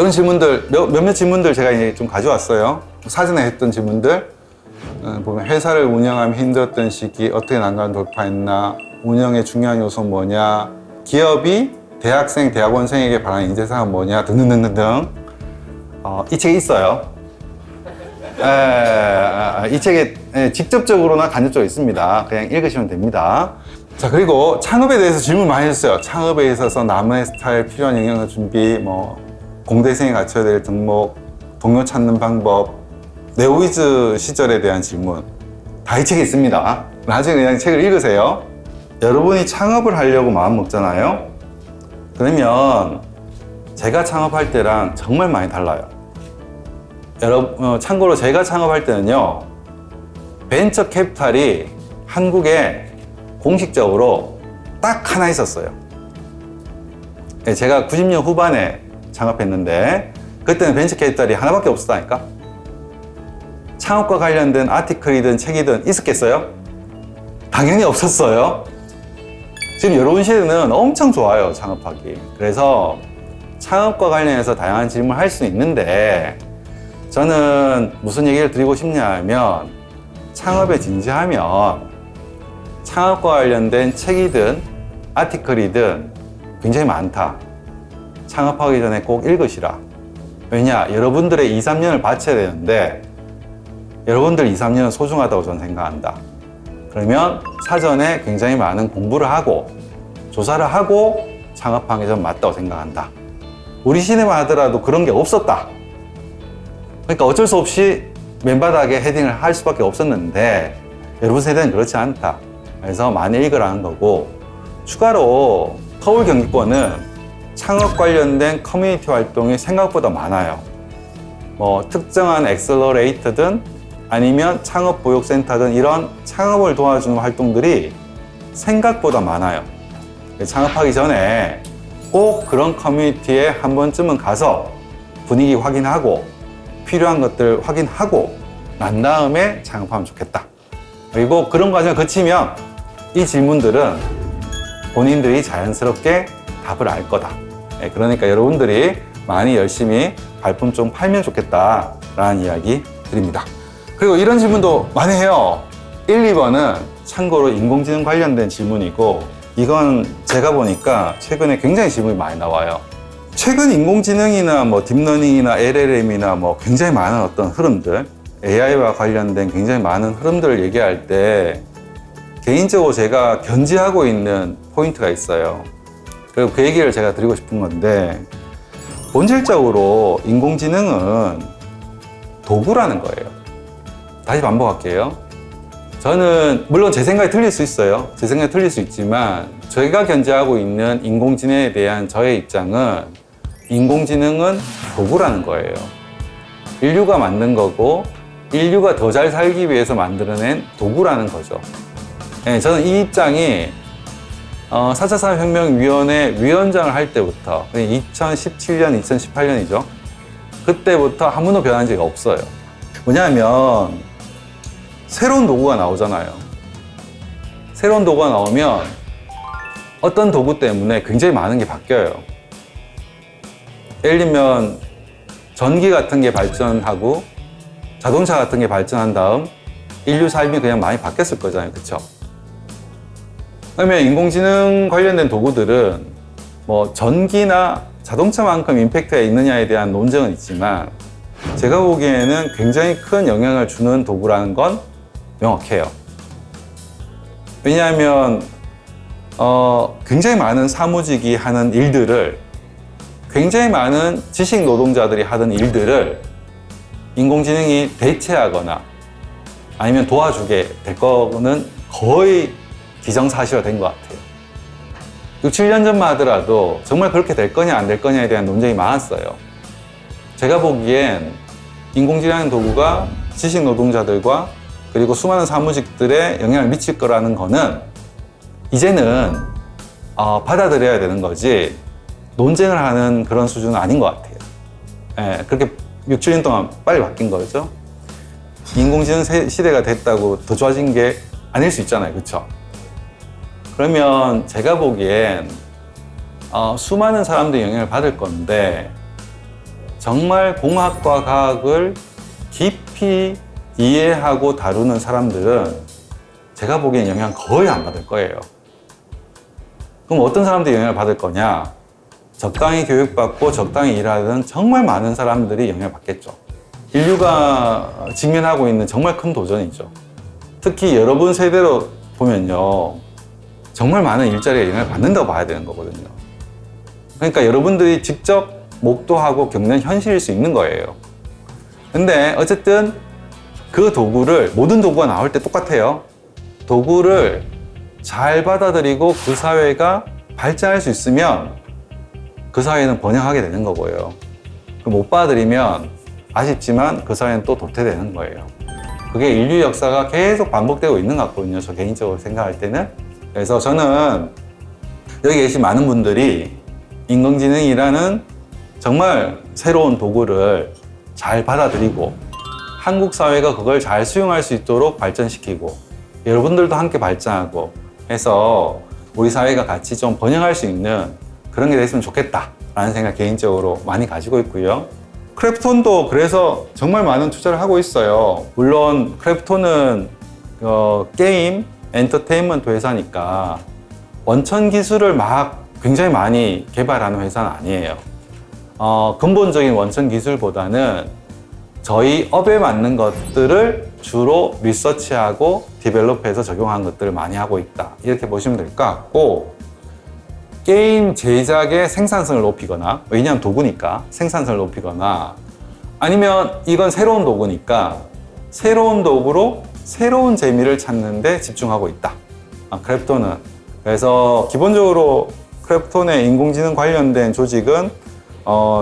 이런 질문들, 몇몇 질문들 제가 이제 좀 가져왔어요. 사전에 했던 질문들. 보면 회사를 운영하면 힘들었던 시기, 어떻게 난관 돌파했나, 운영의 중요한 요소 뭐냐, 기업이 대학생, 대학원생에게 바라는 인재상은 뭐냐, 등등등등등. 이 책이 있어요. 이 책에 직접적으로나 간접적으로 있습니다. 그냥 읽으시면 됩니다. 자, 그리고 창업에 대해서 질문 많이 했어요. 창업에 있어서 나만의 스타일, 필요한 영역의 준비, 공대생이 갖춰야 될 덕목, 동료 찾는 방법, 네오이즈 시절에 대한 질문. 다 이 책에 있습니다. 나중에 그냥 책을 읽으세요. 여러분이 창업을 하려고 마음 먹잖아요. 그러면 제가 창업할 때랑 정말 많이 달라요. 참고로 제가 창업할 때는요, 벤처 캐피탈이 한국에 공식적으로 딱 하나 있었어요. 제가 90년 후반에 창업했는데 그때는 벤처 캐피탈이 하나밖에 없었다니까. 창업과 관련된 아티클이든 책이든 있었겠어요? 당연히 없었어요. 지금 여러분 시대는 엄청 좋아요, 창업하기. 그래서 창업과 관련해서 다양한 질문을 할 수는 있는데, 저는 무슨 얘기를 드리고 싶냐 하면, 창업에 진지하면 창업과 관련된 책이든 아티클이든 굉장히 많다. 창업하기 전에 꼭 읽으시라. 왜냐, 여러분들의 2, 3년을 바쳐야 되는데 여러분들 2, 3년은 소중하다고 저는 생각한다. 그러면 사전에 굉장히 많은 공부를 하고 조사를 하고 창업하는 게 저는 맞다고 생각한다. 우리 시대만 하더라도 그런 게 없었다. 그러니까 어쩔 수 없이 맨바닥에 헤딩을 할 수밖에 없었는데 여러분 세대는 그렇지 않다. 그래서 많이 읽으라는 거고, 추가로 서울 경기권은 창업 관련된 커뮤니티 활동이 생각보다 많아요. 특정한 엑셀러레이터든 아니면 창업 보육센터든 이런 창업을 도와주는 활동들이 생각보다 많아요. 창업하기 전에 꼭 그런 커뮤니티에 한 번쯤은 가서 분위기 확인하고 필요한 것들 확인하고 난 다음에 창업하면 좋겠다. 그리고 그런 과정을 거치면 이 질문들은 본인들이 자연스럽게 답을 알 거다. 그러니까 여러분들이 많이 열심히 발품 좀 팔면 좋겠다라는 이야기 드립니다. 그리고 이런 질문도 많이 해요. 1, 2번은 참고로 인공지능 관련된 질문이고, 이건 제가 보니까 최근에 굉장히 질문이 많이 나와요. 최근 인공지능이나 딥러닝이나 LLM이나 굉장히 많은 어떤 흐름들, AI와 관련된 굉장히 많은 흐름들을 얘기할 때 개인적으로 제가 견지하고 있는 포인트가 있어요. 그리고 그 얘기를 제가 드리고 싶은 건데, 본질적으로 인공지능은 도구라는 거예요. 다시 반복할게요. 저는 물론 제 생각이 틀릴 수 있어요. 제 생각이 틀릴 수 있지만 저희가 견지하고 있는 인공지능에 대한 저의 입장은, 인공지능은 도구라는 거예요. 인류가 만든 거고 인류가 더 잘 살기 위해서 만들어낸 도구라는 거죠. 저는 이 입장이 4차 산업혁명위원회 위원장을 할 때부터, 2017년, 2018년이죠. 그때부터 한 번도 변한 적이 없어요. 뭐냐면 새로운 도구가 나오잖아요. 새로운 도구가 나오면 어떤 도구 때문에 굉장히 많은 게 바뀌어요. 예를 들면 전기 같은 게 발전하고 자동차 같은 게 발전한 다음 인류 삶이 그냥 많이 바뀌었을 거잖아요. 그쵸? 그러면 인공지능 관련된 도구들은 전기나 자동차만큼 임팩트가 있느냐에 대한 논쟁은 있지만, 제가 보기에는 굉장히 큰 영향을 주는 도구라는 건 명확해요. 왜냐하면 굉장히 많은 사무직이 하는 일들을, 굉장히 많은 지식 노동자들이 하던 일들을 인공지능이 대체하거나 아니면 도와주게 될 거는 거의 기정사실화된 것 같아요. 6, 7년 전만 하더라도 정말 그렇게 될 거냐 안 될 거냐에 대한 논쟁이 많았어요. 제가 보기엔 인공지능 도구가 지식 노동자들과 그리고 수많은 사무직들에 영향을 미칠 거라는 거는 이제는 받아들여야 되는 거지, 논쟁을 하는 그런 수준은 아닌 것 같아요. 그렇게 6, 7년 동안 빨리 바뀐 거죠. 인공지능 시대가 됐다고 더 좋아진 게 아닐 수 있잖아요. 그렇죠? 그러면 제가 보기엔 수많은 사람들이 영향을 받을 건데, 정말 공학과 과학을 깊이 이해하고 다루는 사람들은 제가 보기엔 영향 거의 안 받을 거예요. 그럼 어떤 사람들이 영향을 받을 거냐? 적당히 교육받고 적당히 일하는 정말 많은 사람들이 영향을 받겠죠. 인류가 직면하고 있는 정말 큰 도전이죠. 특히 여러분 세대로 보면요, 정말 많은 일자리가 영향을 받는다고 봐야 되는 거거든요. 그러니까 여러분들이 직접 목도하고 겪는 현실일 수 있는 거예요. 근데 어쨌든 그 도구를, 모든 도구가 나올 때 똑같아요. 도구를 잘 받아들이고 그 사회가 발전할 수 있으면 그 사회는 번영하게 되는 거고요. 못 받아들이면 아쉽지만 그 사회는 또 도태되는 거예요. 그게 인류 역사가 계속 반복되고 있는 것 같거든요. 저 개인적으로 생각할 때는. 그래서 저는 여기 계신 많은 분들이 인공지능이라는 정말 새로운 도구를 잘 받아들이고 한국 사회가 그걸 잘 수용할 수 있도록 발전시키고 여러분들도 함께 발전하고 해서 우리 사회가 같이 좀 번영할 수 있는 그런 게 됐으면 좋겠다라는 생각 개인적으로 많이 가지고 있고요. 크래프톤도 그래서 정말 많은 투자를 하고 있어요. 물론 크래프톤은 게임, 엔터테인먼트 회사니까 원천 기술을 막 굉장히 많이 개발하는 회사는 아니에요. 근본적인 원천 기술보다는 저희 업에 맞는 것들을 주로 리서치하고 디벨롭해서 적용한 것들을 많이 하고 있다. 이렇게 보시면 될 것 같고, 게임 제작의 생산성을 높이거나, 왜냐하면 도구니까 생산성을 높이거나, 아니면 이건 새로운 도구니까 새로운 도구로 새로운 재미를 찾는 데 집중하고 있다. 크래프톤은. 그래서 기본적으로 크래프톤의 인공지능 관련된 조직은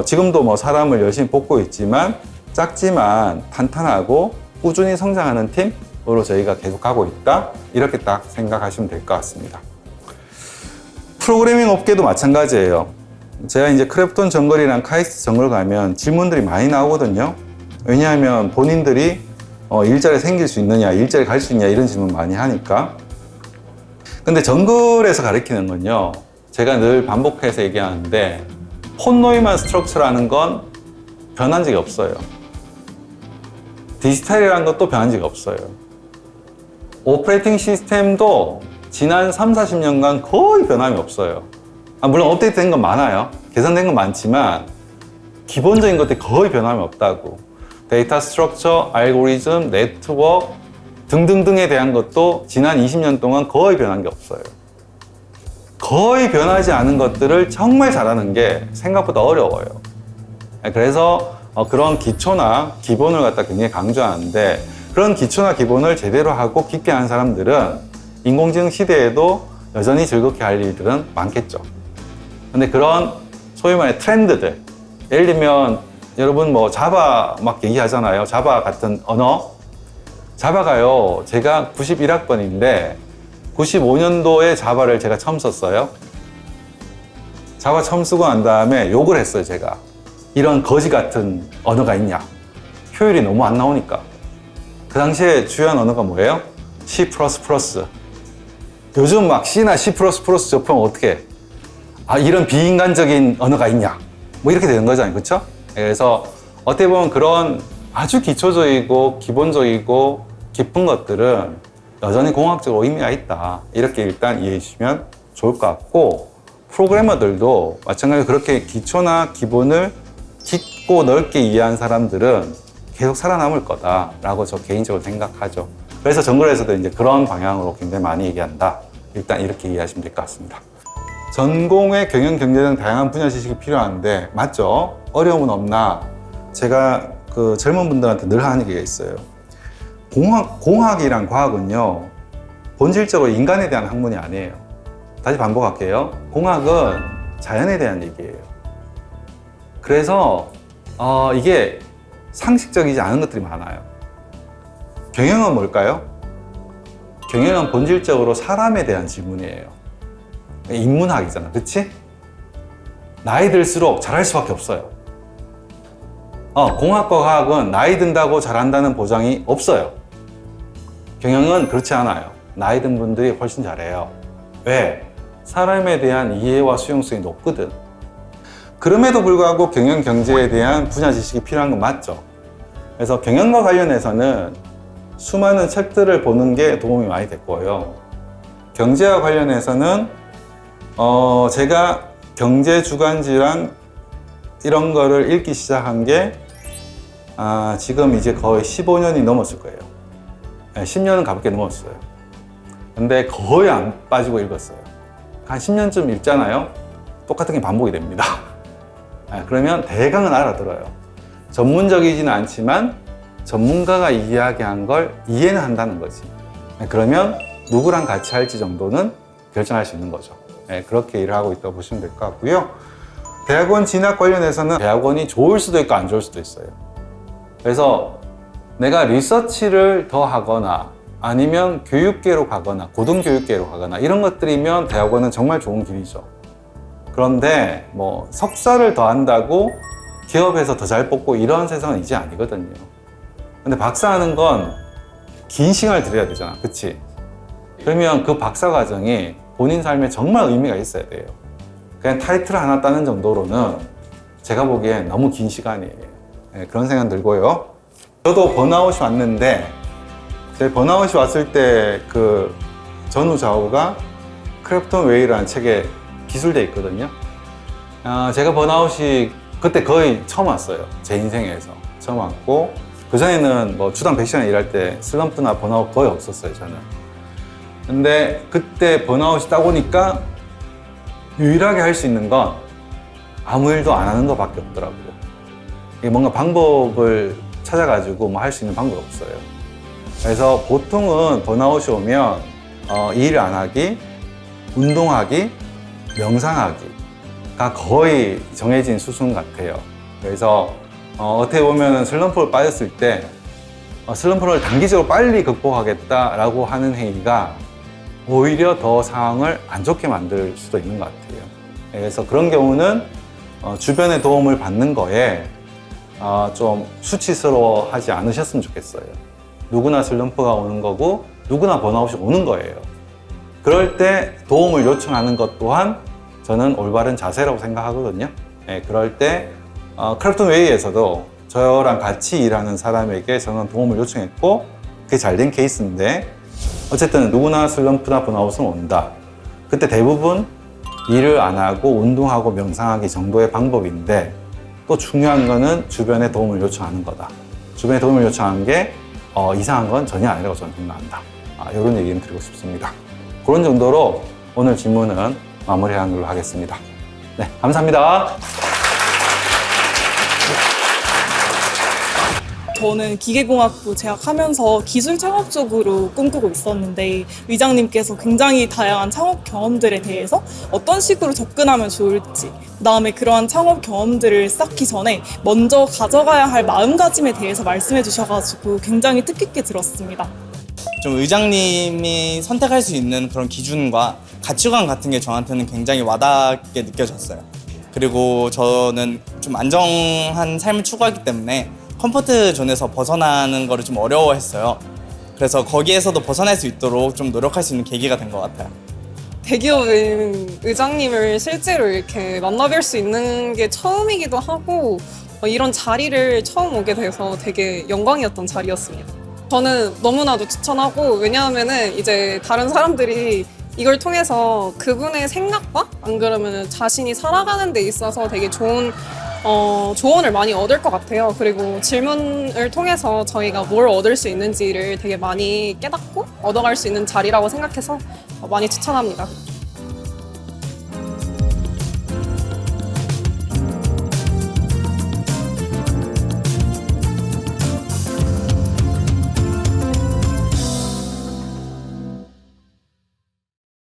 지금도 뭐 사람을 열심히 뽑고 있지만 작지만 탄탄하고 꾸준히 성장하는 팀으로 저희가 계속 가고 있다. 이렇게 딱 생각하시면 될 것 같습니다. 프로그래밍 업계도 마찬가지예요. 제가 이제 크래프톤 정글이랑 카이스트 정글 가면 질문들이 많이 나오거든요. 왜냐하면 본인들이 일자리 생길 수 있느냐, 일자리 갈 수 있냐 이런 질문 많이 하니까. 근데 정글에서 가르치는 건요, 제가 늘 반복해서 얘기하는데 폰 노이만 스트럭처라는 건 변한 적이 없어요. 디지털이라는 것도 변한 적이 없어요. 오퍼레이팅 시스템도 지난 3, 40년간 거의 변함이 없어요. 물론 업데이트 된 건 많아요. 개선된 건 많지만 기본적인 것들이 거의 변함이 없다고. 데이터 스트럭처, 알고리즘, 네트워크 등등등에 대한 것도 지난 20년 동안 거의 변한 게 없어요. 거의 변하지 않은 것들을 정말 잘하는 게 생각보다 어려워요. 그래서 그런 기초나 기본을 갖다 굉장히 강조하는데, 그런 기초나 기본을 제대로 하고 깊게 하는 사람들은 인공지능 시대에도 여전히 즐겁게 할 일들은 많겠죠. 근데 그런 소위 말해 트렌드들, 예를 들면 여러분 뭐 자바 막 얘기하잖아요. 자바 같은 언어. 자바가요, 제가 91학번인데 95년도에 자바를 제가 처음 썼어요. 자바 처음 쓰고 난 다음에 욕을 했어요, 제가. 이런 거지 같은 언어가 있냐. 효율이 너무 안 나오니까. 그 당시에 주요한 언어가 뭐예요? C++. 요즘 막 C나 C++ 접하면 어떻게? 이런 비인간적인 언어가 있냐. 뭐 이렇게 되는 거잖아요. 그렇죠? 그래서 어떻게 보면 그런 아주 기초적이고 기본적이고 깊은 것들은 여전히 공학적으로 의미가 있다. 이렇게 일단 이해해 주시면 좋을 것 같고, 프로그래머들도 마찬가지로 그렇게 기초나 기본을 깊고 넓게 이해한 사람들은 계속 살아남을 거다라고 저 개인적으로 생각하죠. 그래서 정글에서도 이제 그런 방향으로 굉장히 많이 얘기한다. 일단 이렇게 이해하시면 될 것 같습니다. 전공의 경영, 경제 등 다양한 분야 지식이 필요한데 맞죠? 어려움은 없나? 제가 그 젊은 분들한테 늘 하는 얘기가 있어요. 공학이랑 과학은요, 본질적으로 인간에 대한 학문이 아니에요. 다시 반복할게요. 공학은 자연에 대한 얘기예요. 그래서 이게 상식적이지 않은 것들이 많아요. 경영은 뭘까요? 경영은 본질적으로 사람에 대한 질문이에요. 인문학이잖아, 그치? 나이 들수록 잘할 수밖에 없어요. 공학과 과학은 나이 든다고 잘한다는 보장이 없어요. 경영은 그렇지 않아요. 나이 든 분들이 훨씬 잘해요. 왜? 사람에 대한 이해와 수용성이 높거든. 그럼에도 불구하고 경영 경제에 대한 분야 지식이 필요한 건 맞죠. 그래서 경영과 관련해서는 수많은 책들을 보는 게 도움이 많이 됐고요. 경제와 관련해서는 제가 경제 주간지랑 이런 거를 읽기 시작한 게 지금 이제 거의 15년이 넘었을 거예요. 10년은 가볍게 넘었어요. 근데 거의 안 빠지고 읽었어요. 한 10년쯤 읽잖아요. 똑같은 게 반복이 됩니다. 그러면 대강은 알아들어요. 전문적이지는 않지만 전문가가 이야기한 걸 이해는 한다는 거지. 그러면 누구랑 같이 할지 정도는 결정할 수 있는 거죠. 그렇게 일을 하고 있다고 보시면 될 것 같고요. 대학원 진학 관련해서는 대학원이 좋을 수도 있고 안 좋을 수도 있어요. 그래서 내가 리서치를 더 하거나 아니면 교육계로 가거나 고등교육계로 가거나 이런 것들이면 대학원은 정말 좋은 길이죠. 그런데 뭐 석사를 더 한다고 기업에서 더 잘 뽑고 이런 세상은 이제 아니거든요. 근데 박사하는 건 긴 시간을 들여야 되잖아. 그치? 그러면 그 박사 과정이 본인 삶에 정말 의미가 있어야 돼요. 그냥 타이틀 하나 따는 정도로는 제가 보기엔 너무 긴 시간이에요. 그런 생각 들고요. 저도 번아웃이 왔는데 제 번아웃이 왔을 때 그 전후 좌우가 크랩톤 웨이라는 책에 기술돼 있거든요. 제가 번아웃이 그때 거의 처음 왔어요. 제 인생에서 처음 왔고 그전에는 뭐 주당 100시간 일할 때 슬럼프나 번아웃 거의 없었어요, 저는. 근데 그때 번아웃이 딱 오니까 유일하게 할 수 있는 건 아무 일도 안 하는 것밖에 없더라고요. 이게 뭔가 방법을 찾아가지고 뭐 할 수 있는 방법이 없어요. 그래서 보통은 번아웃이 오면 일 안 하기, 운동하기, 명상하기가 거의 정해진 수순 같아요. 그래서 어떻게 보면 슬럼프를 빠졌을 때 슬럼프를 단기적으로 빨리 극복하겠다라고 하는 행위가 오히려 더 상황을 안 좋게 만들 수도 있는 것 같아요. 그래서 그런 경우는 주변의 도움을 받는 거에 좀 수치스러워 하지 않으셨으면 좋겠어요. 누구나 슬럼프가 오는 거고 누구나 번아웃이 오는 거예요. 그럴 때 도움을 요청하는 것 또한 저는 올바른 자세라고 생각하거든요. 그럴 때 크래프톤 웨이에서도 저랑 같이 일하는 사람에게 저는 도움을 요청했고 그게 잘 된 케이스인데 어쨌든 누구나 슬럼프나 번아웃은 온다. 그때 대부분 일을 안 하고 운동하고 명상하기 정도의 방법인데 또 중요한 거는 주변에 도움을 요청하는 거다. 주변에 도움을 요청하는 게 이상한 건 전혀 아니라고 저는 생각한다. 이런 얘기는 드리고 싶습니다. 그런 정도로 오늘 질문은 마무리하는 걸로 하겠습니다. 네, 감사합니다. 저는 기계공학부 재학하면서 기술 창업 쪽으로 꿈꾸고 있었는데 위장님께서 굉장히 다양한 창업 경험들에 대해서 어떤 식으로 접근하면 좋을지 그다음에 그러한 창업 경험들을 쌓기 전에 먼저 가져가야 할 마음가짐에 대해서 말씀해 주셔가지고 굉장히 뜻깊게 들었습니다. 좀 의장님이 선택할 수 있는 그런 기준과 가치관 같은 게 저한테는 굉장히 와닿게 느껴졌어요. 그리고 저는 좀 안정한 삶을 추구하기 때문에 컴포트 존에서 벗어나는 거를 좀 어려워했어요. 그래서 거기에서도 벗어날 수 있도록 좀 노력할 수 있는 계기가 된 것 같아요. 대기업은 의장님을 실제로 이렇게 만나뵐 수 있는 게 처음이기도 하고 이런 자리를 처음 오게 돼서 되게 영광이었던 자리였습니다. 저는 너무나도 추천하고 왜냐하면은 이제 다른 사람들이 이걸 통해서 그분의 생각과 안 그러면 자신이 살아가는 데 있어서 되게 좋은 조언을 많이 얻을 것 같아요. 그리고 질문을 통해서 저희가 뭘 얻을 수 있는지를 되게 많이 깨닫고 얻어갈 수 있는 자리라고 생각해서 많이 추천합니다.